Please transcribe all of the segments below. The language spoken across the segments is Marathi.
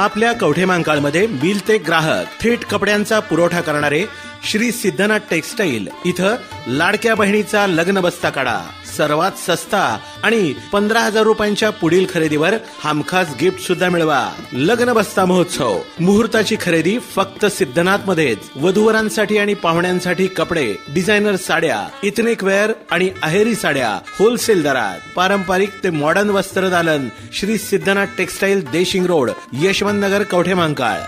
आपल्या कवठेमहांकाळमध्ये मिल ते ग्राहक थेट कपड्यांचा पुरवठा करणारे श्री सिद्धनाथ टेक्सटाईल इथं लाडक्या बहिणीचा लग्न बस्ता काढा. सर्वात सस्ता आणि 15,000 रुपयांच्या पुढील खरेदीवर हमखास गिफ्ट सुद्धा मिळवा. लग्न बस्ता महोत्सव. मुहूर्ताची खरेदी फक्त सिद्धनाथ मध्येच. वधूवरांसाठी आणि पाहुण्यांसाठी कपडे, डिझायनर साड्या, इथनिक वेअर आणि अहेरी साड्या होलसेल दरात. पारंपरिक ते मॉडर्न वस्त्रदालन. Shri Siddhanath textile, Deshing road, Yashwant Nagar, Kavathemahankal.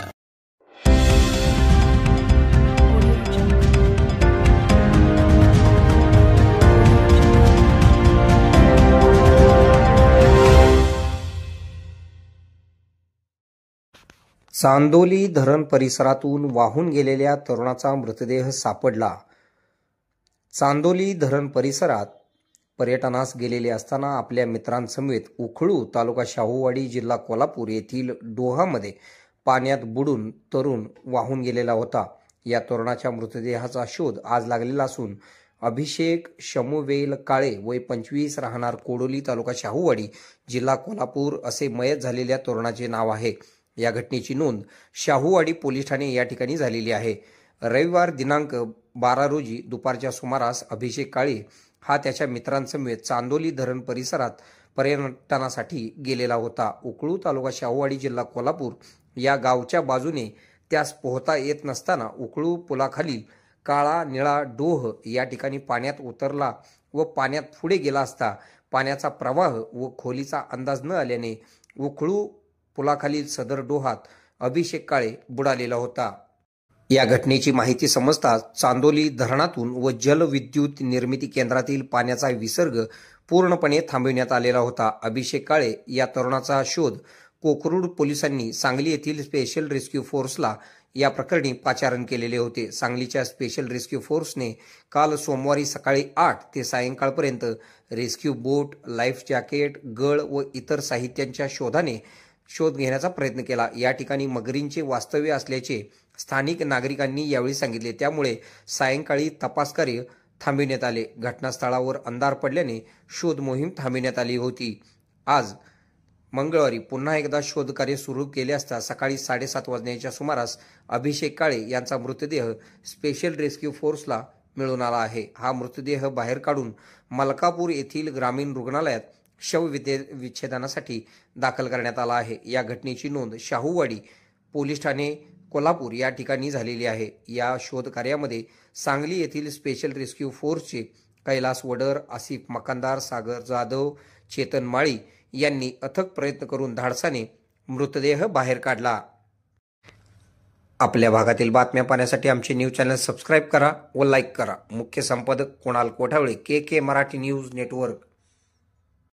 चांदोली धरण परिसरातून वाहून गेलेल्या तरुणाचा मृतदेह सापडला. चांदोली धरण परिसरात पर्यटनास गेलेले असताना आपल्या मित्रांसमवेत उखळू तालुका शाहूवाडी जिल्हा कोल्हापूर येथील डोहामध्ये पाण्यात बुडून तरुण वाहून गेलेला होता. या तरुणाच्या मृतदेहाचा शोध आज लागलेला असून अभिषेक शमुवेल काळे वय 25 राहणार कोडोली तालुका शाहूवाडी जिल्हा कोल्हापूर असे मयत झालेल्या तरुणाचे नाव आहे. या घटनेची नोंद शाहूवाडी पोलीस ठाणे या ठिकाणी झालेली आहे. रविवार दिनांक 12 रोजी दुपारच्या सुमारास अभिषेक काळे हा त्याच्या मित्रांसमवेत चांदोली धरण परिसरात पर्यटनासाठी गेलेला होता. उखळू तालुका शाहूवाडी जिल्हा कोल्हापूर या गावच्या बाजूने त्यास पोहता येत नसताना उखळू पुलाखालील काळा निळा डोह या ठिकाणी पाण्यात उतरला व पाण्यात पुढे गेला असता पाण्याचा प्रवाह व खोलीचा अंदाज न आल्याने उखळू पुलाखालील सदर डोहात अभिषेक काळे बुडालेला होता. या घटनेची माहिती समजताच चांदोली धरणातून व जलविद्युत निर्मिती केंद्रातील पाण्याचा विसर्ग पूर्णपणे थांबविण्यात आलेला होता. अभिषेक काळे या तरुणाचा शोध कोकरूड पोलिसांनी सांगली येथील स्पेशल रेस्क्यू फोर्सला या प्रकरणी पाचारण केलेले होते. सांगलीच्या स्पेशल रेस्क्यू फोर्सने काल सोमवारी सकाळी 8 ते सायंकाळपर्यंत रेस्क्यू बोट, लाईफ जॅकेट, गळ व इतर साहित्यांच्या शोध घेण्याचा प्रयत्न केला. या ठिकाणी मगरींचे वास्तव्य असल्याचे स्थानिक नागरिकांनी यावेळी सांगितले. त्यामुळे सायंकाळी तपासकार्य थांबविण्यात आले. घटनास्थळावर अंधार पडल्याने शोध मोहीम थांबविण्यात आली होती. आज मंगळवारी पुन्हा एकदा शोधकार्य सुरू केले असता सकाळी 7:30 वाजण्याच्या सुमारास अभिषेक काळे यांचा मृतदेह स्पेशल रेस्क्यू फोर्सला मिळून आला आहे. हा मृतदेह बाहेर काढून मलकापूर येथील ग्रामीण रुग्णालयात शवविच्छेदनासाठी दाखल करण्यात आला आहे. या घटनेची नोंद शाहूवाडी पोलीस ठाणे कोल्हापूर या ठिकाणी झालेली आहे. या शोध कार्यामध्ये सांगली येथील स्पेशल रेस्क्यू फोर्सचे कैलास वडर, आसिफ मकानदार, सागर जाधव, चेतन माळी यांनी अथक प्रयत्न करून धाडसाने मृतदेह बाहेर काढला. आपल्या भागातील बातम्या पाहण्यासाठी आमचे न्यूज चॅनल सबस्क्राईब करा व लाईक करा. मुख्य संपादक कुणाल कोठावळे, के मराठी न्यूज नेटवर्क.